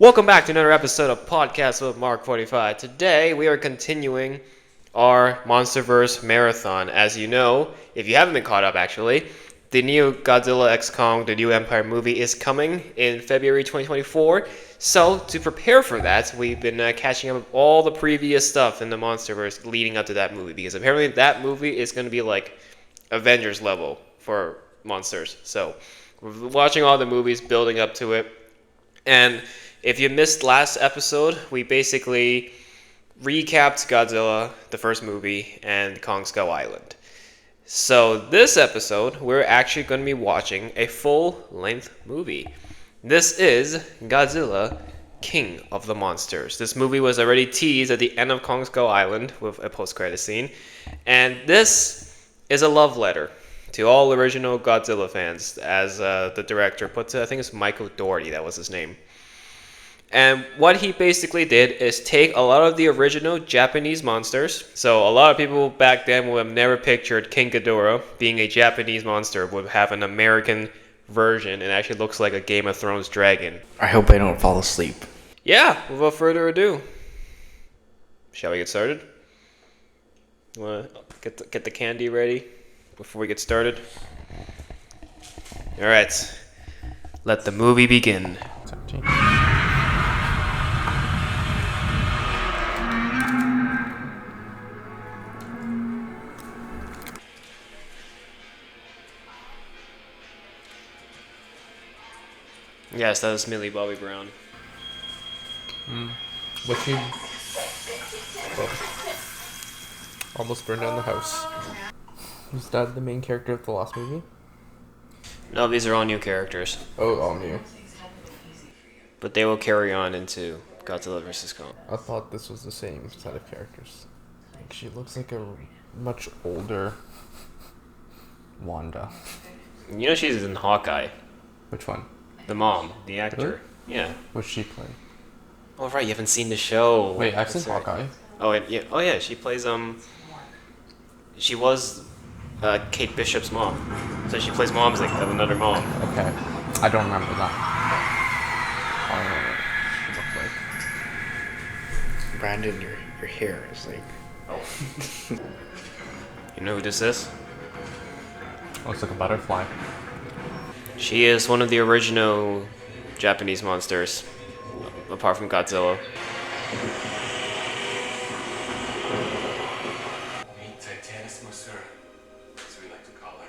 Welcome back to another episode of Podcast with Mark45. Today we are continuing our Monsterverse marathon. As you know, if you haven't been caught up actually, the new Godzilla x Kong, the new Empire movie is coming in February 2024. So to prepare for that, we've been catching up with all the previous stuff in the Monsterverse leading up to that movie, because apparently that movie is going to be like Avengers level for monsters. So we're watching all the movies building up to it. And if you missed last episode, we basically recapped Godzilla, the first movie, and Kong Skull Island. So this episode, we're actually going to be watching a full-length movie. This is Godzilla, King of the Monsters. This movie was already teased at the end of Kong Skull Island with a post-credit scene. And this is a love letter to all original Godzilla fans, as the director puts it. I think it's Michael Dougherty, that was his name. And what he basically did is take a lot of the original Japanese monsters. So a lot of people back then would have never pictured King Ghidorah being a Japanese monster, would have an American version, and actually looks like a Game of Thrones dragon. I hope I don't fall asleep. Yeah, without further ado, shall we get started? You want to get the candy ready before we get started? All right, let the movie begin. 17. Yes, that was Millie Bobby Brown. What's she? Almost burned down the house. Was that the main character of the last movie? No, these are all new characters, Oh, all new. but they will carry on into Godzilla vs. Kong. I thought this was the same set of characters. Like, she looks like a much older Wanda. You know she's in Hawkeye, Which one? the mom, the actor. Really? Yeah. What's she play? Oh right, you haven't seen the show. Wait, I've seen That's right. Hawkeye. Oh yeah. Oh yeah, she plays She was Kate Bishop's mom, so she plays mom's like of another mom. Okay. I don't remember that. I don't remember what she looked like. Brandon, your hair is like... Oh. You know who this is? Looks like a butterfly. She is one of the original Japanese monsters, apart from Godzilla. Titanus Mothra, as we like to call her.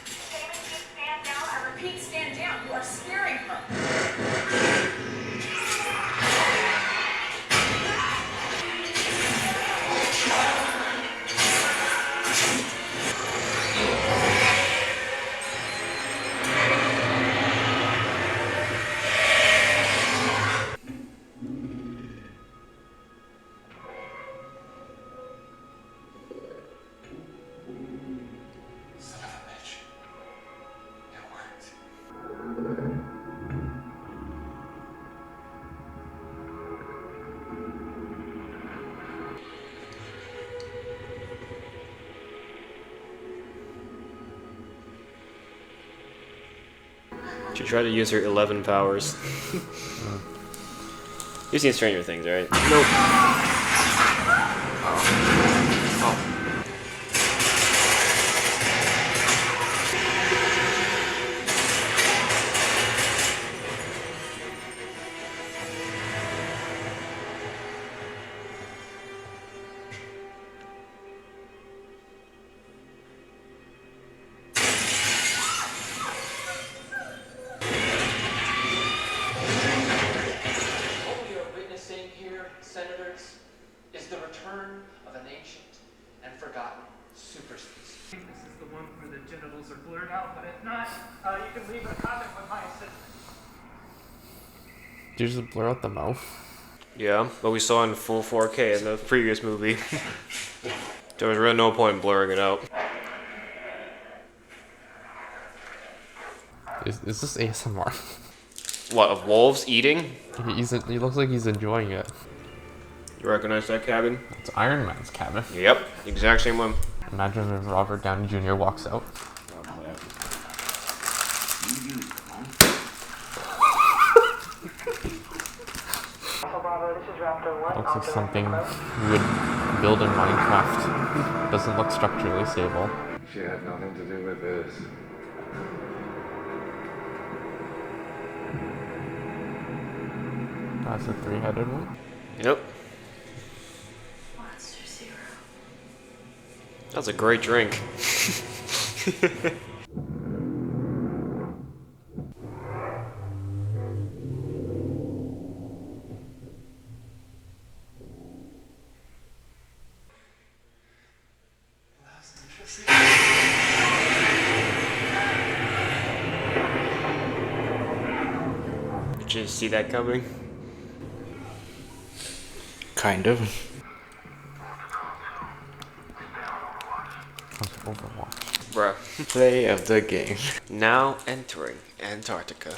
Stand down. I repeat, stand down. You are scaring her. Son of a bitch. It worked. She tried to use her 11 powers. You've seen Stranger Things, right? Nope. What we are witnessing here, senators, is the return of an ancient and forgotten super species. This is the one where the genitals are blurred out, but if not, you can leave a comment with my assistant. Did you just blur out the mouth? Yeah, but we saw in full 4K in the previous movie. There was really no point in blurring it out. Is this ASMR? What, of wolves eating? He looks like he's enjoying it. You recognize that cabin? It's Iron Man's cabin. Yep, exact same one. Imagine if Robert Downey Jr. walks out. Looks like something you would build in Minecraft. Doesn't look structurally stable. She had nothing to do with this. That's a three-headed one. Yep. Monster Zero. That's a great drink. Did you see that coming? Kind of. That's Overwatch. Bruh. Play of the game. Now entering Antarctica.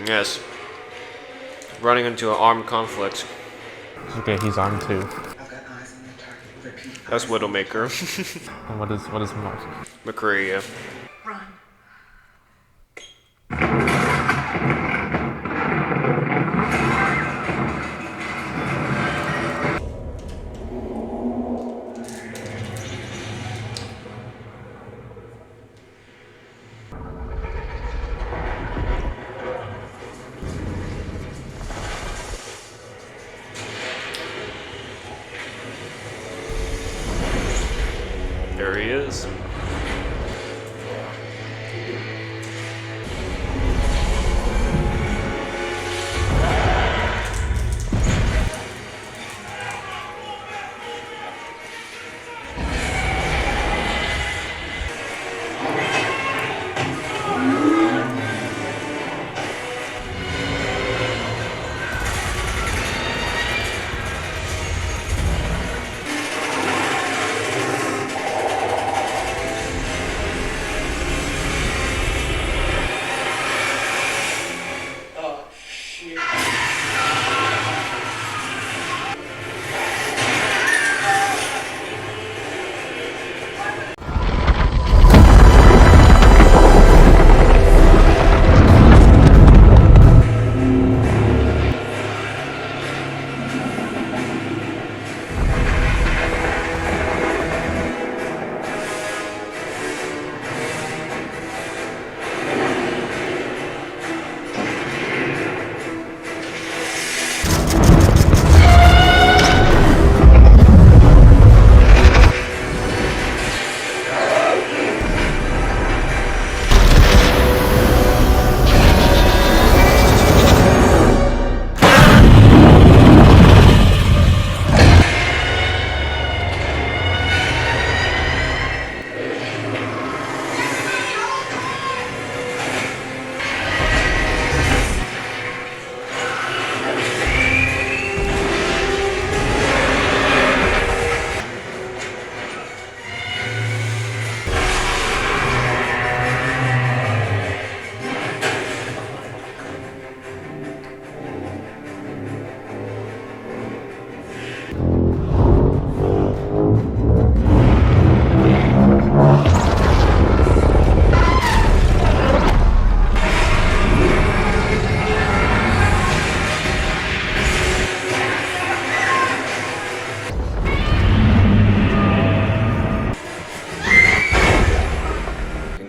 Yes. Running into an armed conflict. Okay, he's armed too. That's Widowmaker. And what is Mark? McCree, yeah. Run. There he is.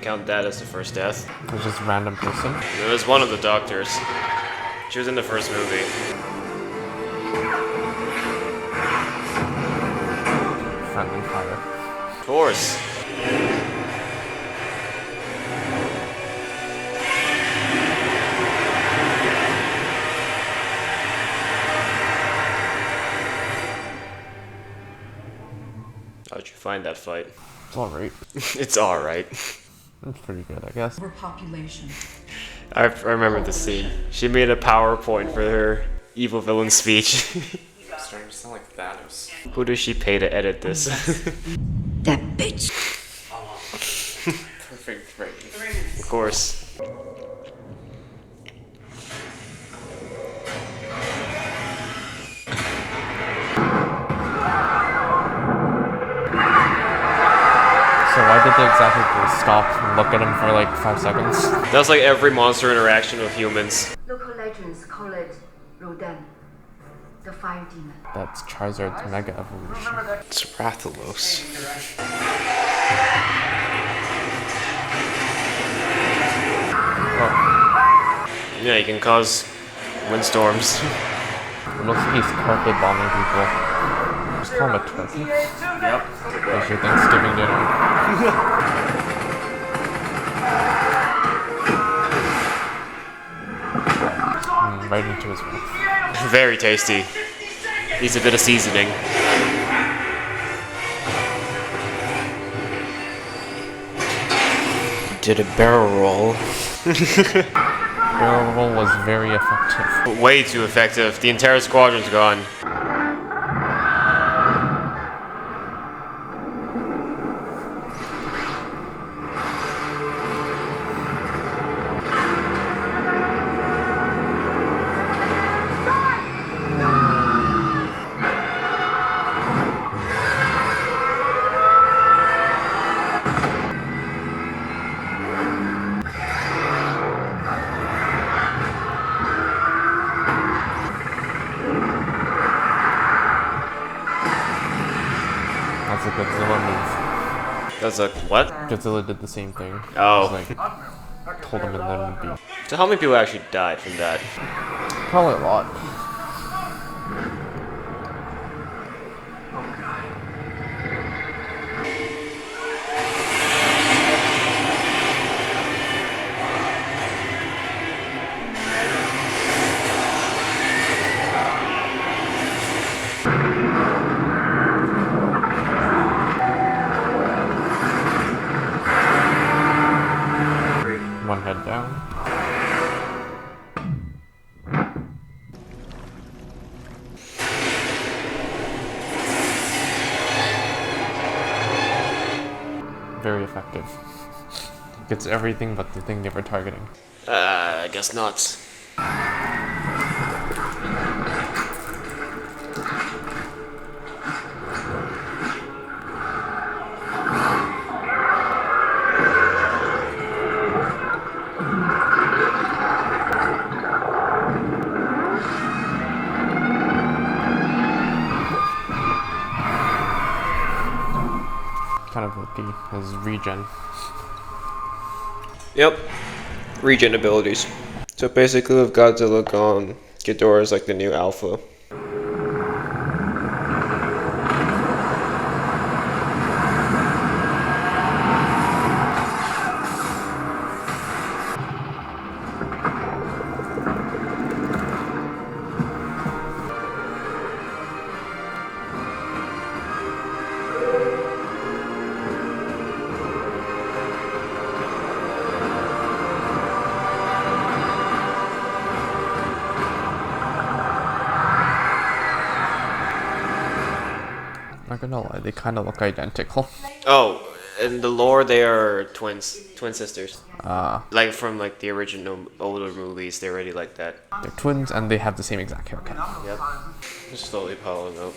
Count that as the first death. It was just a random person. It was one of the doctors. She was in the first movie. Friendly fire. Of course. How'd you find that fight? It's alright. It's alright. It's pretty good, I guess. Overpopulation. I remember the scene. She made a PowerPoint for her evil villain speech. It's starting to sound like Thanos. Who does she pay to edit this? That bitch. Perfect phrase. Of course. look at him for like 5 seconds. That's like every monster interaction with humans. Local legends call it Rodan, the fire demon. That's Charizard's Mega Evolution. It's Rathalos. Yeah, you can cause windstorms. It looks like he's carpet bombing people. Just call him a turkey. Yep. There's your Thanksgiving dinner. Right into his mouth. Very tasty. Needs a bit of seasoning. Did a barrel roll. Barrel roll was very effective. Way too effective. The entire squadron's gone. That's a Godzilla move. That's a what? Godzilla did the same thing. Oh. Just, like, told him and then beat. So how many people actually died from that? Probably a lot. One head down. Very effective. Gets everything but the thing they were targeting. I guess not. Kind of OP. His regen. Yep. Regen abilities. So basically with Godzilla gone, Ghidorah is like the new alpha. Not gonna lie, they kind of look identical. Oh, in the lore they are twin sisters. Uh, Like from like the original older movies, they're already like that. they're twins and they have the same exact haircut. Yep. Just slowly piling up.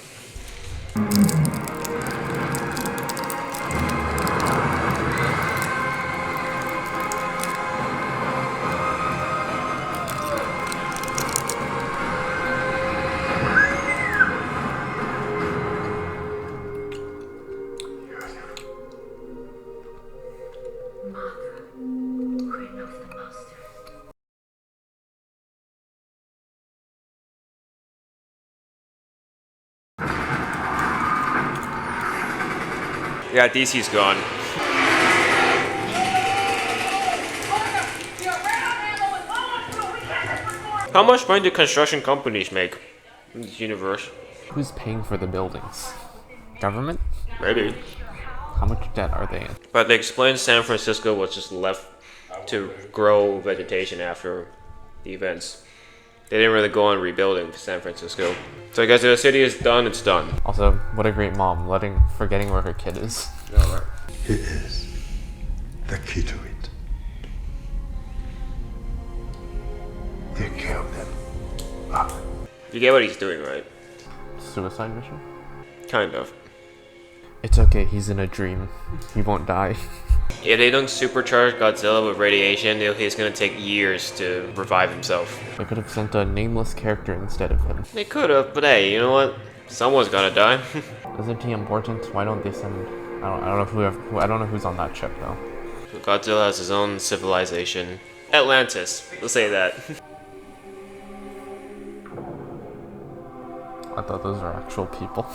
Mothra, queen of the monsters. Yeah, DC's gone. How much money do construction companies make in this universe? Who's paying for the buildings? Government? Maybe. How much debt are they in? But they explained San Francisco was just left to grow vegetation after the events. They didn't really go on rebuilding San Francisco. So I guess if the city is done, it's done. Also, what a great mom, forgetting where her kid is. He is the key to it. You killed him. You get what he's doing, right? Suicide mission? Kind of. It's okay, he's in a dream. He won't die. If they don't supercharge Godzilla with radiation, he's gonna take years to revive himself. They could have sent a nameless character instead of him. They could have, but hey, you know what? Someone's gotta die. Isn't he important? Why don't they send? I don't know who's on that ship though. Godzilla has his own civilization. Atlantis. Let's say that. I thought those were actual people.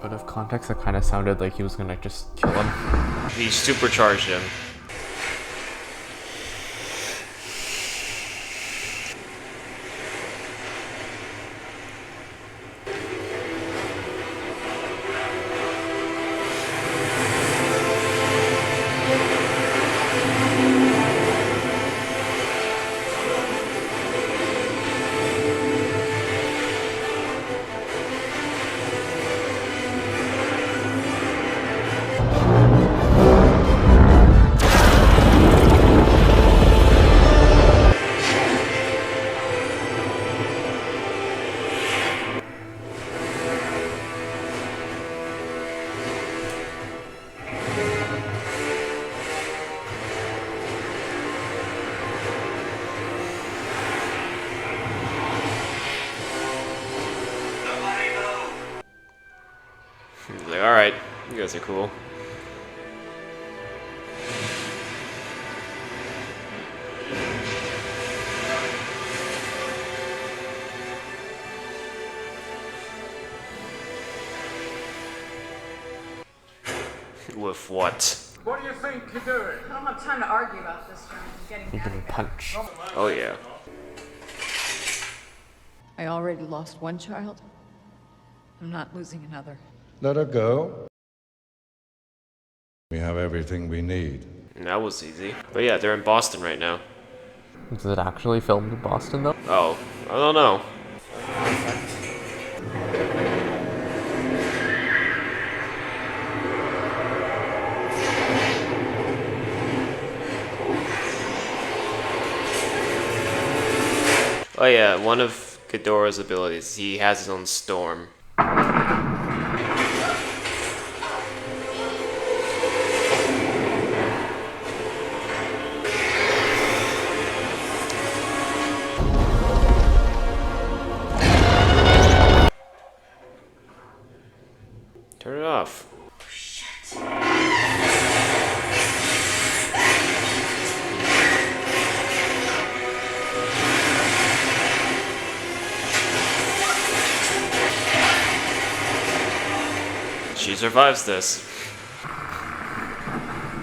Out of context, it kind of sounded like he was gonna just kill him. He supercharged him. He's like, alright, you guys are cool. With what? What do you think you're doing? I don't have time to argue about this, John. I'm getting He out of didn't here. punch. Oh yeah. I already lost one child. I'm not losing another. Let her go. We have everything we need. That was easy. But yeah, they're in Boston right now. Is it actually filmed in Boston though? Oh, I don't know. Oh yeah, one of Ghidorah's abilities, he has his own storm. Turn it off. She survives this.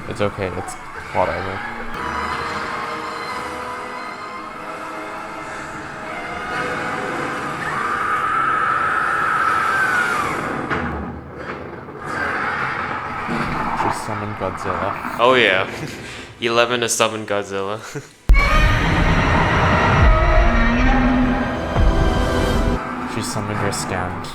It's okay, it's whatever. She summoned Godzilla. Oh yeah. 11 to summon Godzilla. She summoned her stand.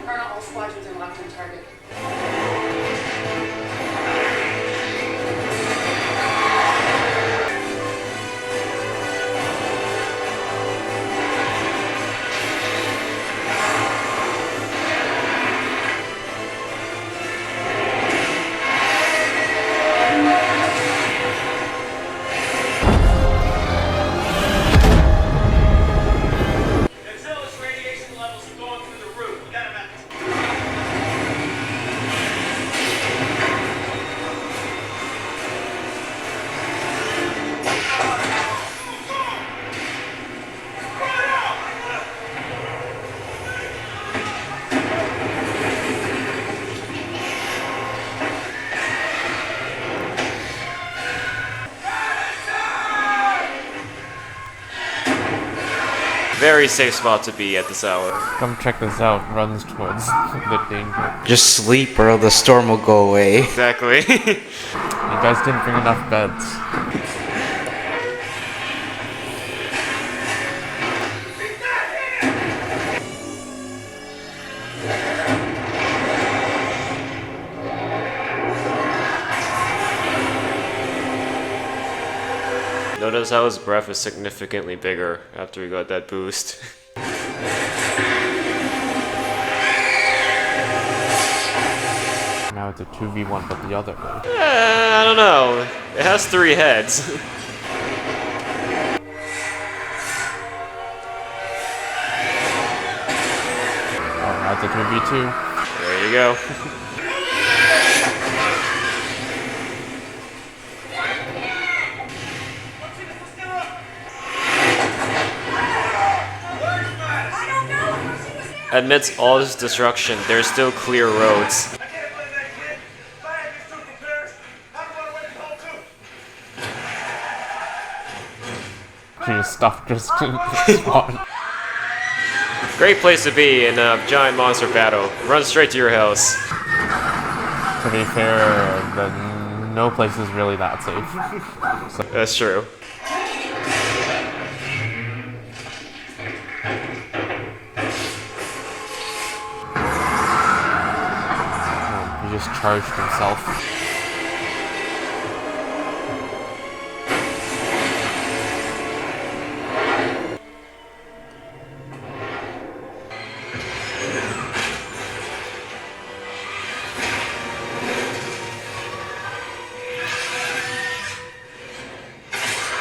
Colonel, all squadrons are locked on target. very safe spot to be at this hour. Come check this out. Runs towards the danger. Just sleep or the storm will go away. Exactly. You guys didn't bring enough beds. Notice how his breath is significantly bigger after he got that boost. Now it's a 2v1, but the other way. I don't know. It has 3 heads. Oh, now it's a 2v2. There you go. Amidst all this destruction, there's still clear roads. Geez, stuff just spawned. Great place to be in a giant monster battle. Run straight to your house. To be fair, no place is really that safe. So, That's true. he just charged himself.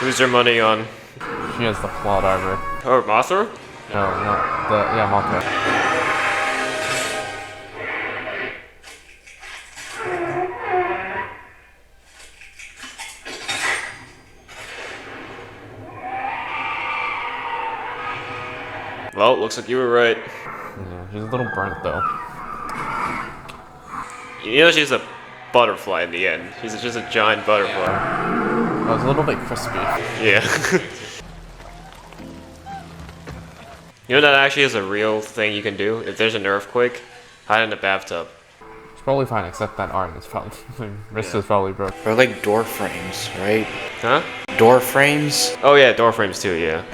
Who's your money on? She has the flawed armor. Oh, Mothra? No, yeah, Mothra. Well, looks like you were right. Yeah, she's a little burnt though. You know she's a butterfly in the end. She's just a giant butterfly. It was a little bit crispy. Yeah. You know that actually is a real thing you can do? If there's an earthquake, hide in the bathtub. It's probably fine, except that arm is probably... wrist is probably broke. Or like door frames, right? Huh? Door frames? Oh yeah, door frames too, yeah.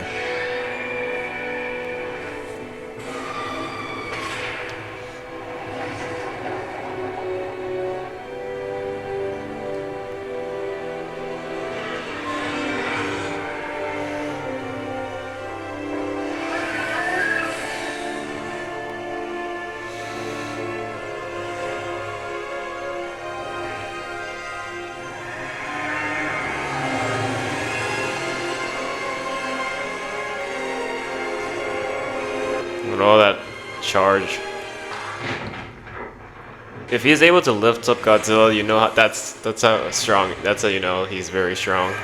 With all that charge. If he's able to lift up Godzilla, you know how, that's how strong. That's how you know he's very strong.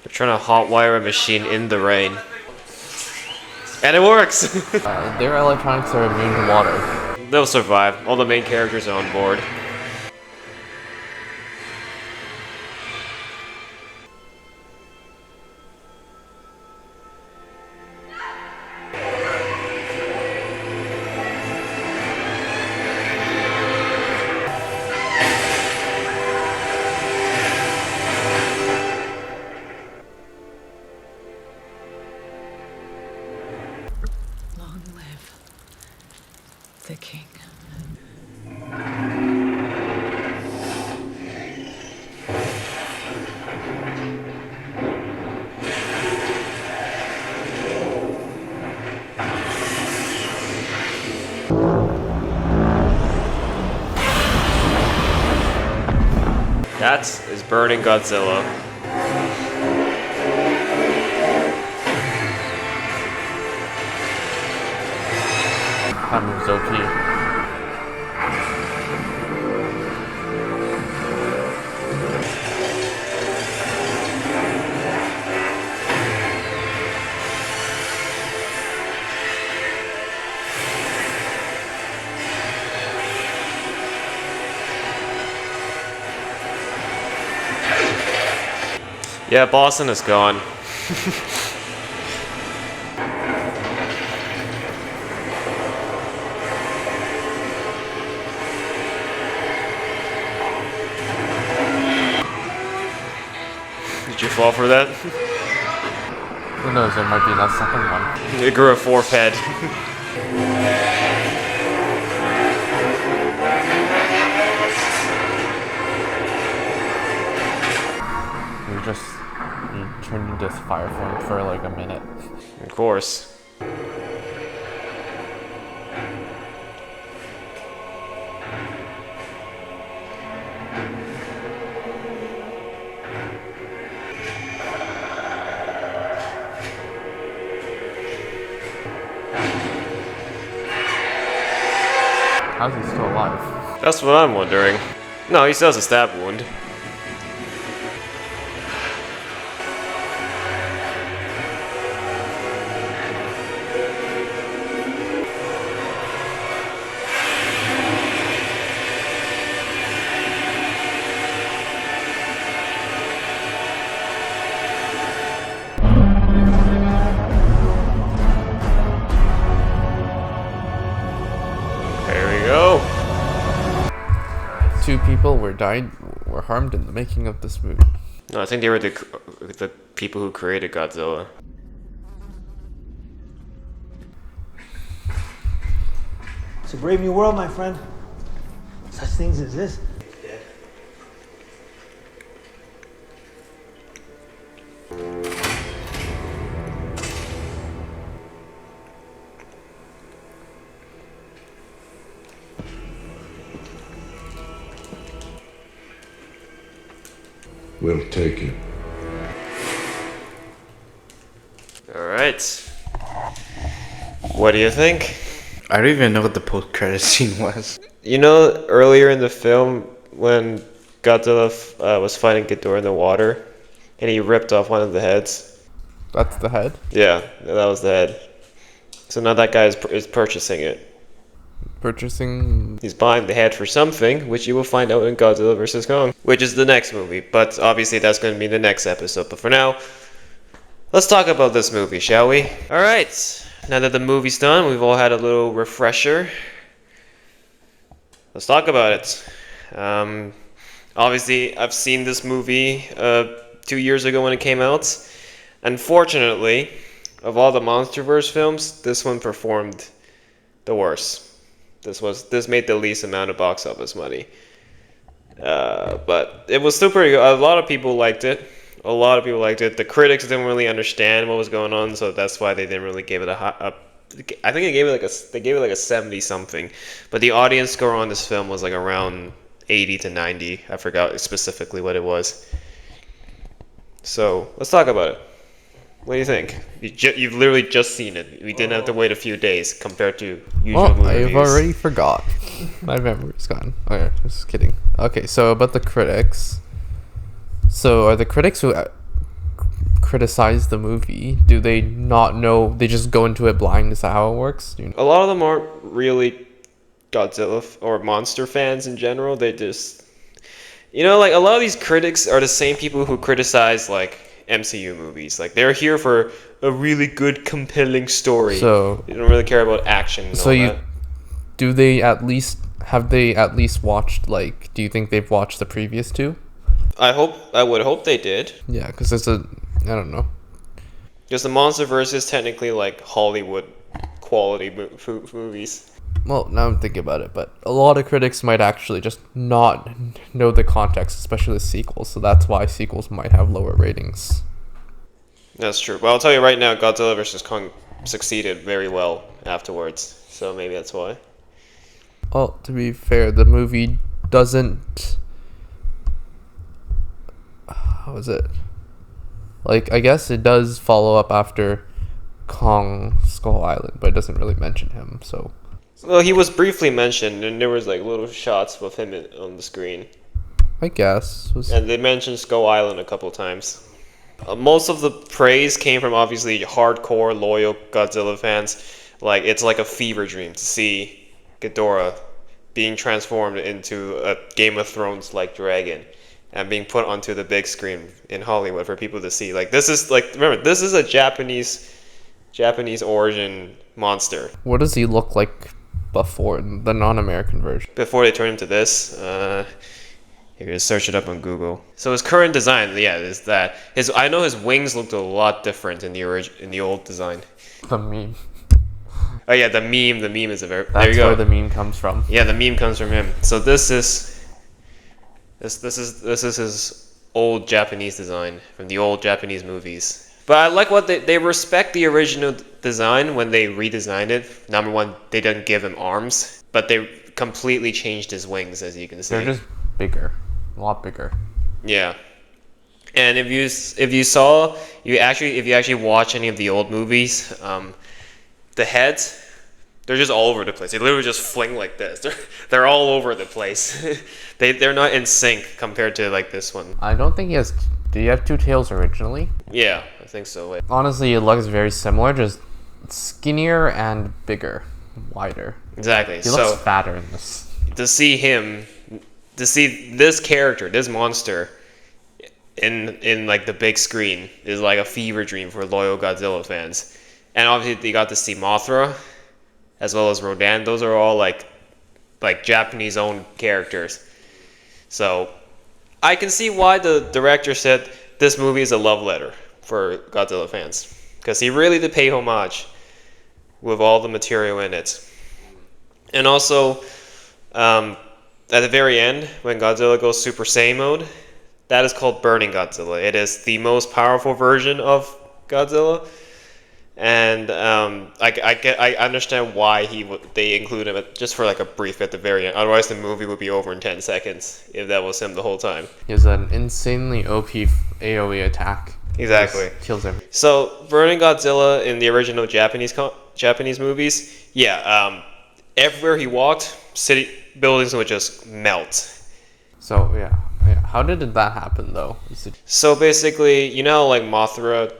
They're trying to hotwire a machine in the rain. And it works! Their electronics are immune to water. They'll survive. All the main characters are on board. Long live the king. That is burning Godzilla. That moves OP. Yeah, Boston is gone. Did you fall for that? Who knows, there might be that second one. It grew a fourth head. You turned into fire for like a minute. Of course. How's he still alive? That's what I'm wondering. No, he still has a stab wound. Go. 2 people were harmed in the making of this movie. No, I think they were the people who created Godzilla. It's a brave new world, my friend. Such things as this. We'll take it. Alright. What do you think? I don't even know what the post-credit scene was. You know, earlier in the film, when Godzilla was fighting Ghidorah in the water, and he ripped off one of the heads? That's the head? Yeah, that was the head. So now that guy is purchasing it. Purchasing? He's buying the head for something, which you will find out in Godzilla vs. Kong, which is the next movie. But obviously that's going to be the next episode. But for now, let's talk about this movie, shall we? Alright, now that the movie's done, we've all had a little refresher. Let's talk about it. Obviously, I've seen this movie 2 years ago when it came out. Unfortunately, of all the Monsterverse films, this one performed the worst. This made the least amount of box office money. But it was still pretty good. A lot of people liked it. The critics didn't really understand what was going on, so that's why they didn't really give it I think they gave it like a 70 something. But the audience score on this film was like around 80 to 90. I forgot specifically what it was. So let's talk about it. What do you think? You've literally just seen it. We didn't have to wait a few days compared to usual movie I've reviews. already forgot. My memory's gone. Okay, just kidding. Okay, so about the critics. So are the critics who criticize the movie, do they not know? They just go into it blind. Is that how it works? Do you know? A lot of them aren't really Godzilla or monster fans in general. They just, like a lot of these critics are the same people who criticize like MCU movies. Like they're here for a really good, compelling story. So they don't really care about action. And so all that. Do they at least watched, like? Do you think they've watched the previous 2? I would hope they did. Yeah, because I don't know. Because the Monsterverse is technically like Hollywood quality movies. Well, now I'm thinking about it, but a lot of critics might actually just not know the context, especially the sequels, so that's why sequels might have lower ratings. That's true. But I'll tell you right now, Godzilla vs. Kong succeeded very well afterwards, so maybe that's why. Well, to be fair, the movie doesn't... How is it? Like, I guess it does follow up after Kong Skull Island, but it doesn't really mention him, so... Well, he was briefly mentioned, and there was like little shots of him on the screen. I guess. And they mentioned Skull Island a couple times. Most of the praise came from obviously hardcore, loyal Godzilla fans. Like, it's like a fever dream to see Ghidorah being transformed into a Game of Thrones-like dragon. and being put onto the big screen in Hollywood for people to see. Like this is like, remember, this is a Japanese origin monster. What does he look like before the non-American version? Before they turn him to this, you can just search it up on Google. So his current design, yeah, is that I know his wings looked a lot different in the old design. The meme. Oh yeah, the meme is a very. That's there you go. where the meme comes from. Yeah, the meme comes from him. So this is his old Japanese design from the old Japanese movies. But I like what they respect the original design when they redesigned it. Number one, they didn't give him arms, but they completely changed his wings, as you can see. They're just bigger, a lot bigger. Yeah. And if you actually watch any of the old movies, the heads, they're just all over the place. They literally just fling like this. They're all over the place. They're not in sync compared to like this one. I don't think he has. Did he have two tails originally? Yeah, I think so. Wait. Honestly, it looks very similar, just skinnier and bigger, wider. Exactly. He looks fatter in this. To see this character, this monster, in like the big screen is like a fever dream for loyal Godzilla fans. And obviously, they got to see Mothra, as well as Rodan. Those are all like Japanese-owned characters. So I can see why the director said this movie is a love letter for Godzilla fans, because he really did pay homage with all the material in it. And also, at the very end, when Godzilla goes Super Saiyan mode, that is called Burning Godzilla. It is the most powerful version of Godzilla. And I understand why they include him just for like a brief at the very end. Otherwise, the movie would be over in 10 seconds if that was him the whole time. He has an insanely OP AoE attack. Exactly. Just kills everything. So, Burning Godzilla in the original Japanese movies, yeah, everywhere he walked, buildings would just melt. So yeah. How did that happen though? So basically, you know, like Mothra.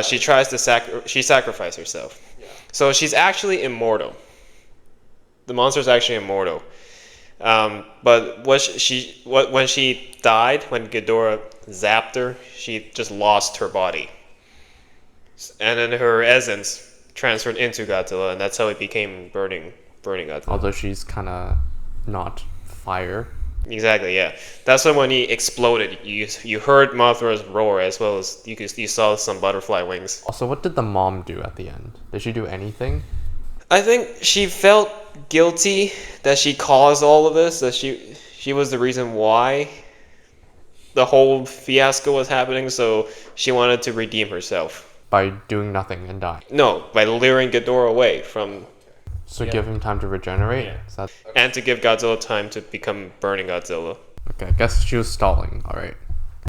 She tries to sacrifice herself. Yeah. So she's actually immortal. The monster's actually immortal. But when she died, when Ghidorah zapped her, she just lost her body. And then her essence transferred into Godzilla, and that's how it became Burning Godzilla. Although she's kind of not fire. Exactly, yeah. That's when he exploded. You heard Mothra's roar, as well as you saw some butterfly wings. Also, what did the mom do at the end? Did she do anything? I think she felt guilty that she caused all of this, that she was the reason why the whole fiasco was happening, so she wanted to redeem herself. By doing nothing and dying? No, by luring Ghidorah away from... So give him time to regenerate? Yeah. And to give Godzilla time to become Burning Godzilla. Okay, I guess she was stalling, alright.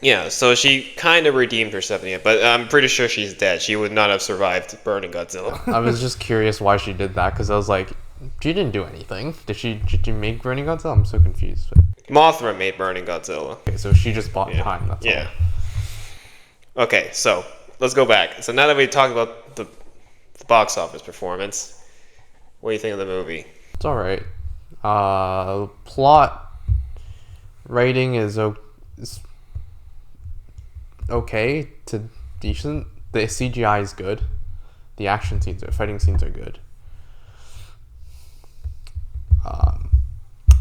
Yeah, so she kind of redeemed herself in the end, but I'm pretty sure she's dead. She would not have survived Burning Godzilla. I was just curious why she did that, because I was like, she didn't do anything. Did she make Burning Godzilla? I'm so confused. Mothra made Burning Godzilla. Okay, so she just bought time, that's all. Okay, so let's go back. So now that we talked about the box office performance, what do you think of the movie? It's alright. Plot rating is okay to decent. The CGI is good. The fighting scenes are good.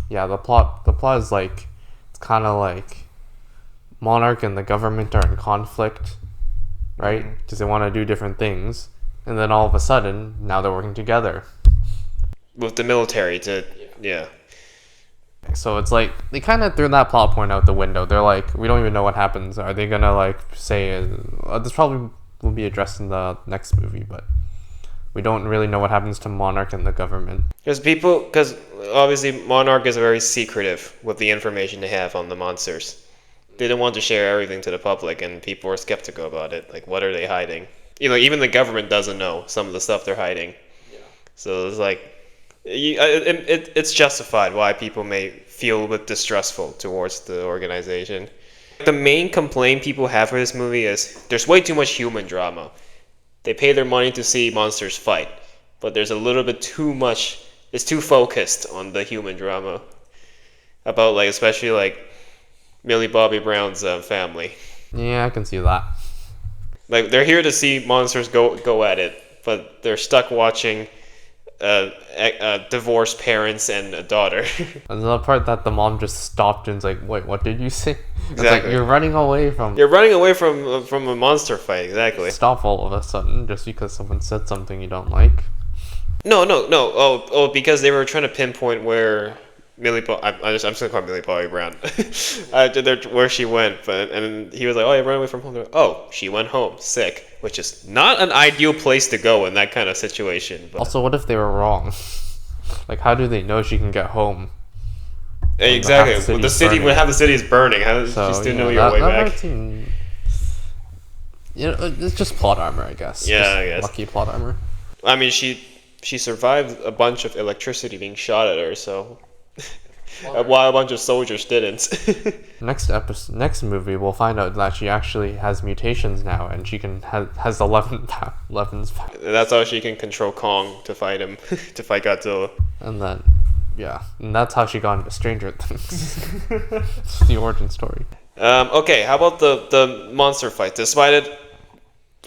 Yeah, the plot is like, it's kind of like Monarch and the government are in conflict, right? Because they want to do different things, and then all of a sudden, now they're working together. With the military yeah. So it's like, they kind of threw that plot point out the window. They're like, we don't even know what happens. Are they gonna like say, this probably will be addressed in the next movie, but we don't really know what happens to Monarch and the government. Because obviously Monarch is very secretive with the information they have on the monsters. They don't want to share everything to the public, and people are skeptical about it. Like, what are they hiding? Even the government doesn't know some of the stuff they're hiding. Yeah. So it's like, it's justified why people may feel a bit distrustful towards the organization. The main complaint people have for this movie is there's way too much human drama. They pay their money to see monsters fight, but there's a little bit too much. It's too focused on the human drama. About, like, especially like Millie Bobby Brown's family. Yeah, I can see that. Like they're here to see monsters go at it, but they're stuck watching divorced parents and a daughter. And the part that the mom just stopped and was like, "Wait, what did you say?" It's like, Exactly. you're running away from. You're running away from a monster fight. Exactly. Stop all of a sudden just because someone said something you don't like. No. Oh, because they were trying to pinpoint where I'm just gonna call her Millie Bobby Brown. Where she went, and he was like, "Oh, you ran away from home." Like, oh, she went home sick, which is not an ideal place to go in that kind of situation. But Also, what if they were wrong? Like, how do they know she can get home? exactly, When the city burning. when the city is burning, how does So, she still yeah, know your way that back? might seem- You know, it's just plot armor, I guess. Yeah, Just I guess. lucky plot armor. I mean, she survived a bunch of electricity being shot at her, so while a bunch of soldiers didn't. Next movie, we'll find out that she actually has mutations now, and she has 11's power. That's how she can control Kong to fight him, to fight Godzilla. And then, yeah, and that's how she got into Stranger Things. It's the origin story. Okay, how about the monster fight? Despite it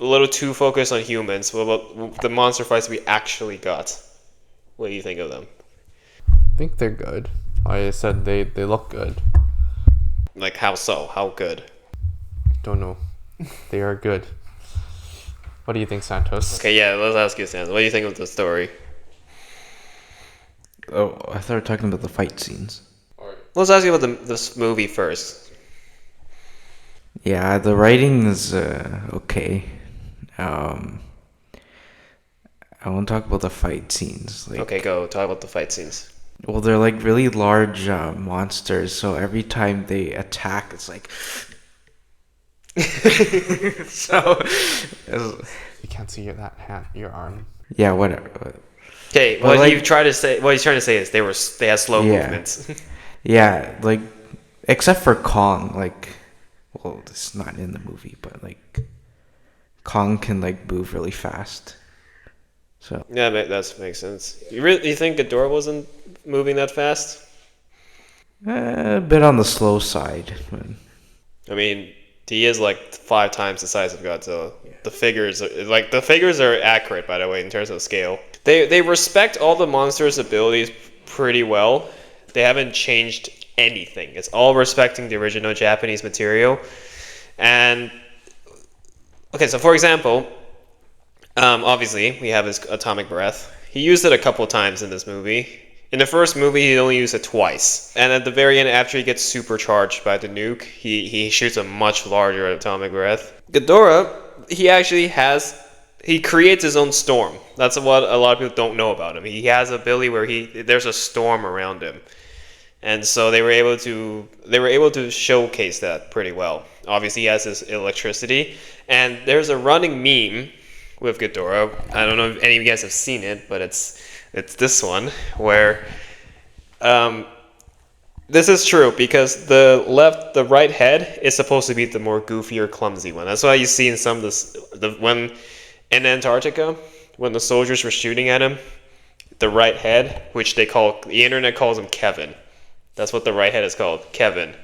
a little too focused on humans, what about the monster fights we actually got? What do you think of them? I think they're good. I said they look good. Like how so? How good? Don't know. They are good. What do you think, Santos? Okay, yeah, let's ask you, Sam. What do you think of the story? Oh, I thought we were talking about the fight scenes. Let's ask you about this movie first. Yeah, the writing is okay. I want to talk about the fight scenes. Like, Okay, go talk about the fight scenes. well, they're like really large monsters, so every time they attack, it's like. So. You can't see your arm. Yeah, whatever. Okay, But what he's trying to say is they had slow Yeah. movements. Yeah, like, except for Kong, like, well, it's not in the movie, but like, Kong can like move really fast. So Yeah, that makes sense. You think Ghidorah wasn't moving that fast? a bit on the slow side. But I mean, he is like 5 times the size of Godzilla. The figures are accurate, by the way, in terms of scale. They respect all the monsters' abilities pretty well. They haven't changed anything. It's all respecting the original Japanese material. And okay, so for example, obviously we have his atomic breath. He used it a couple times in this movie. In the first movie, he only used it twice. And at the very end, after he gets supercharged by the nuke, he shoots a much larger atomic breath. Ghidorah, he creates his own storm. That's what a lot of people don't know about him. He has an ability where there's a storm around him. And so they were able to showcase that pretty well. Obviously, he has his electricity. And there's a running meme with Ghidorah. I don't know if any of you guys have seen it, but it's this one where this is true because the right head is supposed to be the more goofier, clumsy one. That's why you see in some of this when in Antarctica when the soldiers were shooting at him, the right head, which the internet calls him Kevin. That's what the right head is called, Kevin.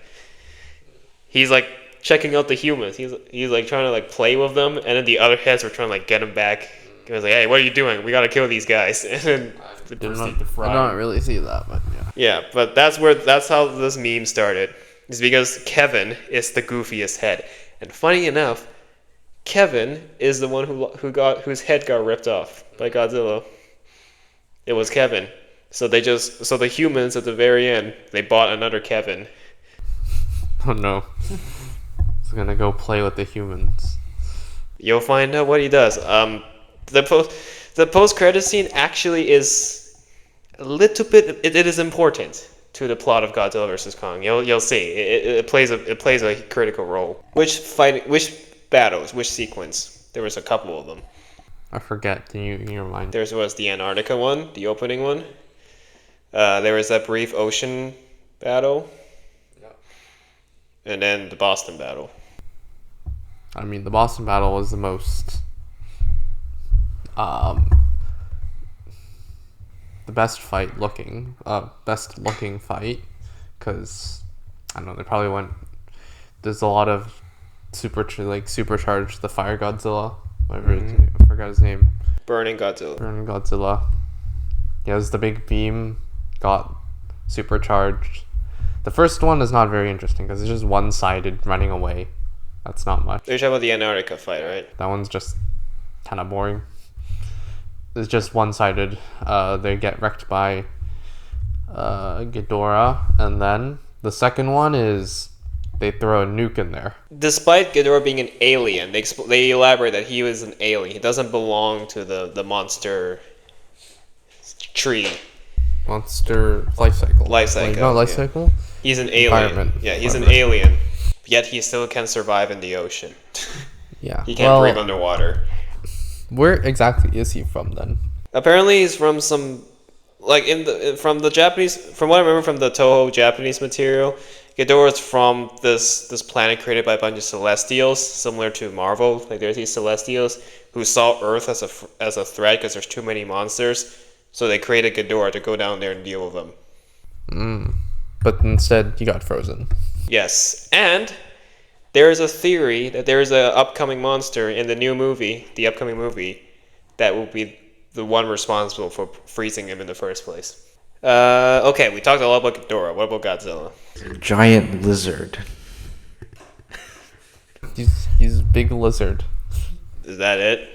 He's like checking out the humans. He's like trying to like play with them, and then the other heads were trying to like get him back. He was like, "Hey, what are you doing? We gotta kill these guys." And then I don't really see that, but yeah. yeah, but that's how this meme started. It's because Kevin is the goofiest head, and funny enough, Kevin is the one whose head got ripped off by Godzilla. It was Kevin. So the humans at the very end, they bought another Kevin. Oh no. He's gonna go play with the humans. You'll find out what he does. The post-credit scene actually is a little bit. It is important to the plot of Godzilla vs. Kong. You'll see. It plays a critical role. Which battles? Which sequence? There was a couple of them. I forget. Can you remind? There was the Antarctica one, the opening one. There was that brief ocean battle. And then the Boston battle. I mean, the Boston battle was the most, the best looking fight, because, I don't know, they probably went there's a lot of supercharged the Fire Godzilla. Whatever his name, I forgot his name. Burning Godzilla. Burning Godzilla. He has the big beam, got supercharged. The first one is not very interesting because it's just one-sided running away. That's not much. You're talking about the Antarctica fight, right? That one's just kind of boring. It's just one-sided. They get wrecked by Ghidorah, and then the second one is they throw a nuke in there. Despite Ghidorah being an alien, they elaborate that he was an alien. He doesn't belong to the monster tree. Monster life cycle. Life cycle. No, life cycle? He's an alien. Environment. Yeah, he's an alien. Yet he still can survive in the ocean. Yeah. He can't breathe underwater. Where exactly is he from then? Apparently he's from some, like from the Japanese, from what I remember from the Toho Japanese material, Ghidorah is from this planet created by a bunch of Celestials, similar to Marvel. Like there's these Celestials who saw Earth as a threat because there's too many monsters, so they created Ghidorah to go down there and deal with them. But instead, he got frozen. Yes, and there is a theory that there is an upcoming monster in the new movie, the upcoming movie, that will be the one responsible for freezing him in the first place. Okay, we talked a lot about Ghidorah. What about Godzilla? Giant lizard. He's big lizard. Is that it?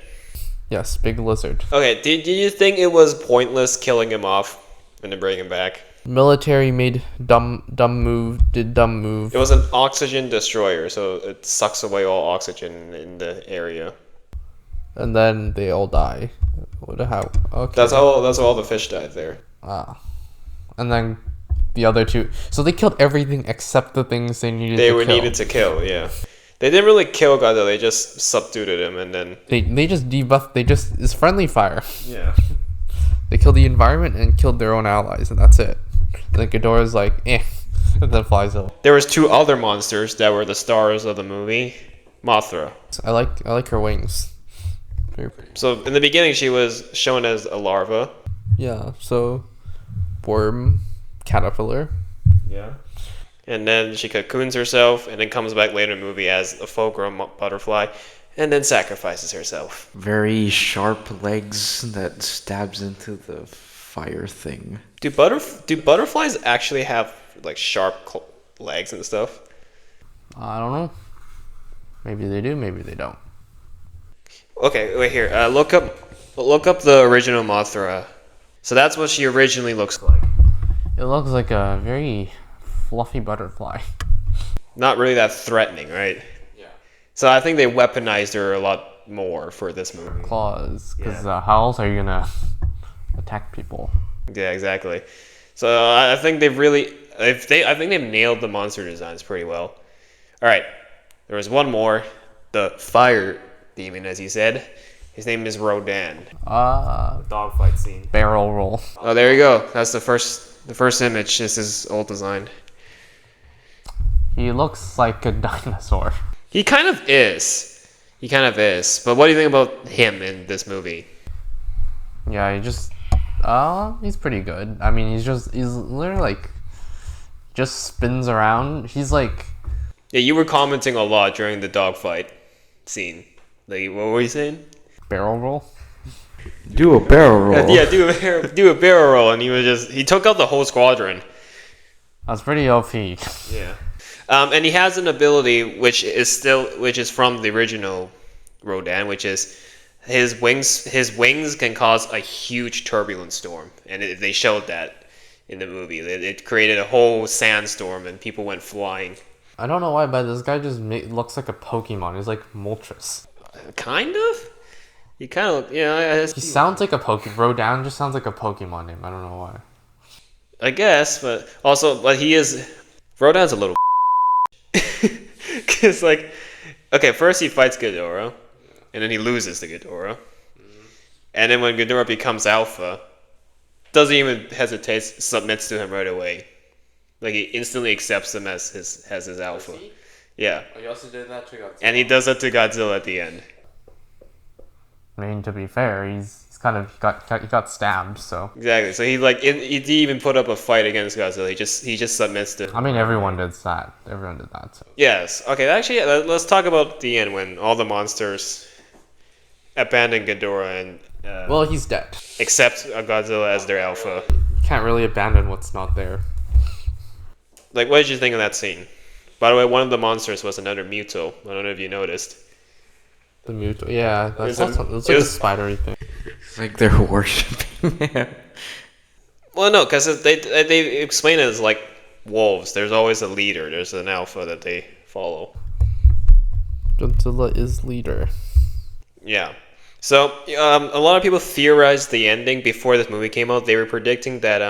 Yes, big lizard. Okay, did you think it was pointless killing him off and then bringing him back? Military made dumb move. It was an oxygen destroyer, so it sucks away all oxygen in the area. And then they all die. How? Okay. That's all the fish died there. And then the other two. So they killed everything except the things they needed. Needed to kill. Yeah. They didn't really kill Godzilla. They just subdued him, and then they just debuffed. It's friendly fire. Yeah. They killed the environment and killed their own allies, and that's it. And then Ghidorah's like, and then flies away. There was two other monsters that were the stars of the movie. Mothra. I like her wings. Very pretty. So in the beginning, she was shown as a larva. Yeah. So, worm, caterpillar. Yeah. And then she cocoons herself, and then comes back later in the movie as a full-grown butterfly, and then sacrifices herself. Very sharp legs that stabs into the fire thing. Do butterflies actually have like sharp legs and stuff? I don't know. Maybe they do. Maybe they don't. Okay, wait here. Look up the original Mothra. So that's what she originally looks like. It looks like a very fluffy butterfly. Not really that threatening, right? Yeah. So I think they weaponized her a lot more for this movie. Claws, because how else are you gonna attack people? Yeah, exactly. So I think I think they've nailed the monster designs pretty well. All right, there was one more, the fire demon, as you said. His name is Rodan. Dogfight scene. Barrel roll. Oh, there you go. That's the first image. This is old design. He looks like a dinosaur. He kind of is. But what do you think about him in this movie? Yeah, he's pretty good. I mean, he's literally like, just spins around. He's like... Yeah, you were commenting a lot during the dogfight scene. Like, what were you saying? Barrel roll? Do a barrel roll. Yeah, do a barrel roll, and he took out the whole squadron. That's pretty OP. Yeah. And he has an ability which is from the original Rodan, which is his wings can cause a huge turbulent storm, and they showed that in the movie. It created a whole sandstorm, and people went flying. I don't know why, but this guy just looks like a Pokemon. He's like Moltres. Kind of. He kind of, he sounds like a Pokemon. Rodan just sounds like a Pokemon name. I don't know why. I guess, but Rodan's a little. Because first he fights Ghidorah, and then he loses to Ghidorah, and then when Ghidorah becomes Alpha, doesn't even hesitate, submits to him right away. Like he instantly accepts him as his Alpha. Yeah. He also did that to Godzilla. And he does that to Godzilla at the end. I mean, to be fair, he's kind of he got stabbed. So Exactly. So he didn't even put up a fight against Godzilla. He just submits to. I mean, everyone did that. Everyone did that. So. Yes. Okay. Actually, let's talk about the end when all the monsters abandon Ghidorah and. Well, he's dead. Accept Godzilla as their alpha. Can't really abandon what's not there. Like, what did you think of that scene? By the way, one of the monsters was another Muto. I don't know if you noticed. The Muto, yeah, that's like a spidery thing. It's like they're worshiping him. Well, no, because they explain it as like wolves. There's always a leader. There's an alpha that they follow. Godzilla is leader. Yeah. So, a lot of people theorized the ending before this movie came out. They were predicting that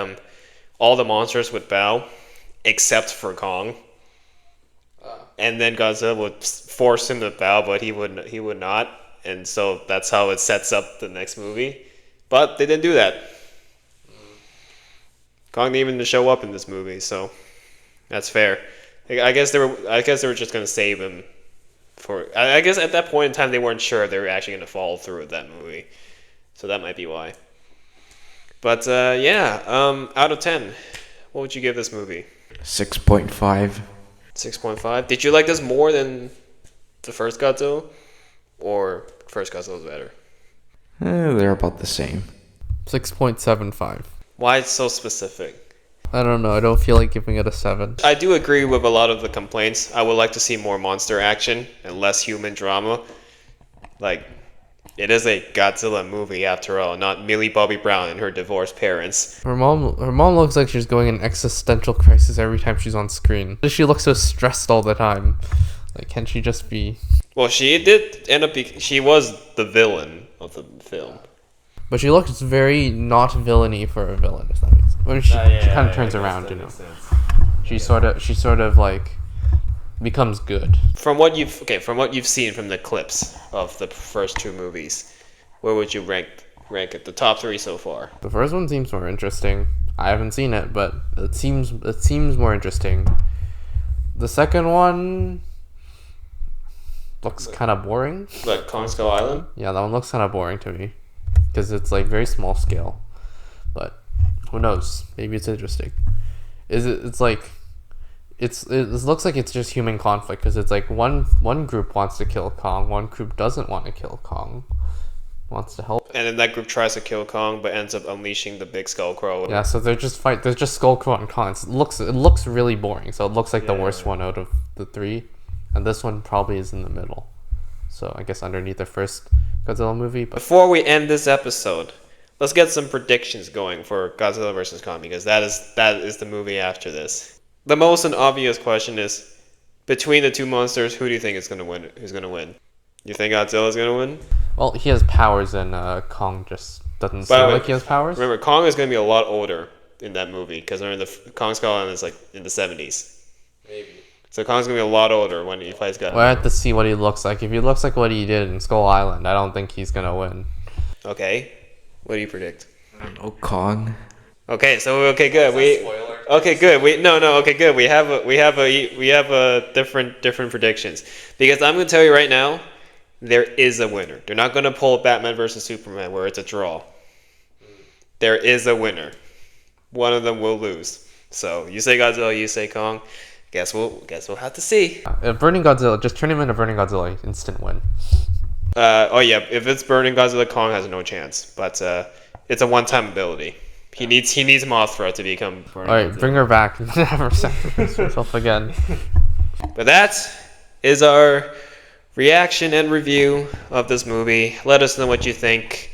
all the monsters would bow, except for Kong. And then Godzilla would force him to bow, but he would not. And so that's how it sets up the next movie. But they didn't do that. Kong didn't even show up in this movie, so that's fair. I guess they were just gonna save him. I guess at that point in time they weren't sure if they were actually going to follow through with that movie, so that might be why. But out of 10, what would you give this movie? 6.5. 6.5. Did you like this more than the first Godzilla, or first Godzilla was better? They're about the same. 6.75. Why so specific? I don't know. I don't feel like giving it a 7. I do agree with a lot of the complaints. I would like to see more monster action and less human drama. Like, it is a Godzilla movie after all, not Millie Bobby Brown and her divorced parents. Her mom looks like she's going in existential crisis every time she's on screen. She looks so stressed all the time. Like, can't she just be... Well, she did end up... She was the villain of the film. But she looks very not villainy for a villain, if that makes sense. When she kind of turns around, you know. She sort of like becomes good. From what you've seen from the clips of the first two movies, where would you rank it? The top 3 so far. The first one seems more interesting. I haven't seen it, but it seems more interesting. The second one looks kind of boring. Like Kong Skull Island? Yeah, that one looks kind of boring to me. Because it's like very small scale, but who knows? Maybe it's interesting. It looks like it's just human conflict because it's like one group wants to kill Kong, one group doesn't want to kill Kong, wants to help. And then that group tries to kill Kong, but ends up unleashing the big Skullcrow. Yeah, so they're just There's just Skullcrow and Kong. It looks really boring. So it looks like the worst one out of the 3, and this one probably is in the middle. So I guess underneath the first Godzilla movie. But before we end this episode, let's get some predictions going for Godzilla vs. Kong, because that is the movie after this. The most and obvious question is, between the two monsters, who do you think is going to win? Who's going to win? You think Godzilla's going to win? Well, he has powers, and Kong just doesn't seem like he has powers. Remember, Kong is going to be a lot older in that movie, because the Kong Skull Island is like in the 70s. Maybe. So Kong's going to be a lot older when he plays Godzilla. Well, I have to see what he looks like. If he looks like what he did in Skull Island, I don't think he's going to win. Okay. What do you predict? I don't know, Kong. Okay, good. Okay, good. We have a different predictions, because I'm going to tell you right now, there is a winner. They're not going to pull Batman versus Superman where it's a draw. There is a winner. One of them will lose. So you say Godzilla, you say Kong. Guess we'll have to see. Burning Godzilla, just turn him into Burning Godzilla, instant win. If it's Burning Godzilla, Kong has no chance. But it's a one-time ability. He needs Mothra to become Burning Alright, Godzilla. bring her back and have her sacrifice herself again. But that is our reaction and review of this movie. Let us know what you think.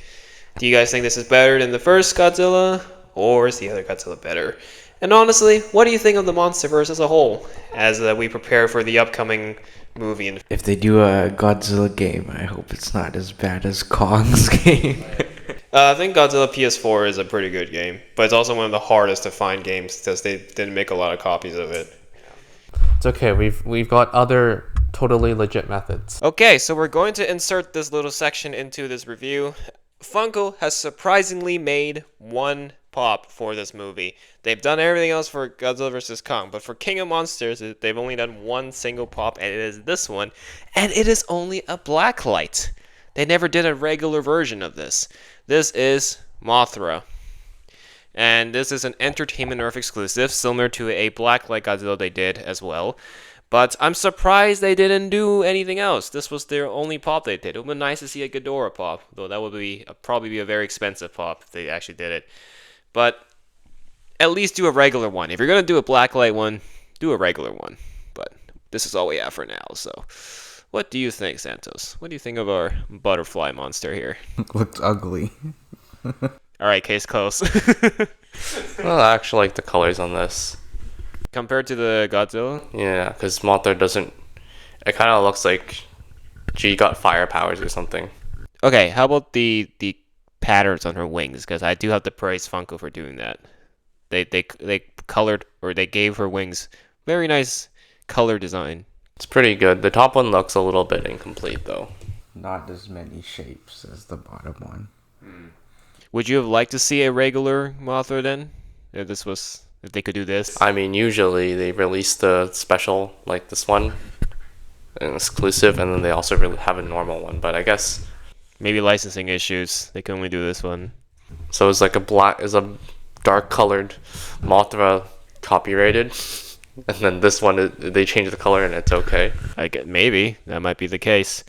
Do you guys think this is better than the first Godzilla? Or is the other Godzilla better? And honestly, what do you think of the Monsterverse as a whole, as we prepare for the upcoming movie? If they do a Godzilla game, I hope it's not as bad as Kong's game. I think Godzilla PS4 is a pretty good game, but it's also one of the hardest to find games because they didn't make a lot of copies of it. It's okay, we've got other totally legit methods. Okay, so we're going to insert this little section into this review. Funko has surprisingly made one pop for this movie. They've done everything else for Godzilla vs. Kong, but for King of Monsters, they've only done one single pop, and it is this one, and it is only a black light. They never did a regular version of this. This is Mothra. And this is an Entertainment Earth exclusive, similar to a Blacklight Godzilla they did as well. But I'm surprised they didn't do anything else. This was their only pop they did. It would be nice to see a Ghidorah pop, though that would probably be a very expensive pop if they actually did it. But at least do a regular one. If you're going to do a Blacklight one, do a regular one. But this is all we have for now, so... What do you think, Santos? What do you think of our butterfly monster here? Looks ugly. Alright, case closed. Well, I actually like the colors on this. Compared to the Godzilla? Yeah, because Mothra doesn't... It kind of looks like she got fire powers or something. Okay, how about the patterns on her wings? Because I do have to praise Funko for doing that. They colored, or they gave her wings very nice color design. It's pretty good. The top one looks a little bit incomplete, though. Not as many shapes as the bottom one. Would you have liked to see a regular Mothra then? If they could do this? I mean, usually they release the special, like this one, an exclusive, and then they also have a normal one. But I guess maybe licensing issues. They can only do this one. So it's like a dark colored Mothra copyrighted, and then this one they change the color and it's okay. I get maybe that might be the case,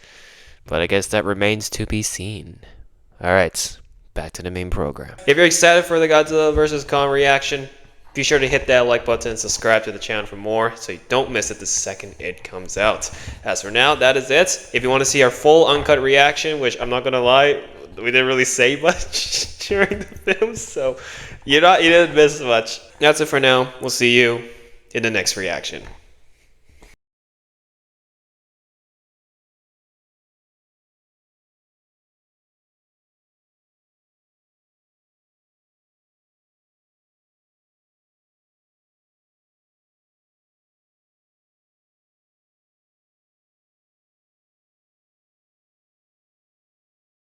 but I guess that remains to be seen. All right, back to the main program. If you're excited for the Godzilla vs. Kong reaction, be sure to hit that like button and subscribe to the channel for more so you don't miss it the second it comes out. As for now, that is it. If you want to see our full uncut reaction, which I'm not gonna lie, we didn't really say much during the film, so you didn't miss much. That's it for now. We'll see you in the next reaction.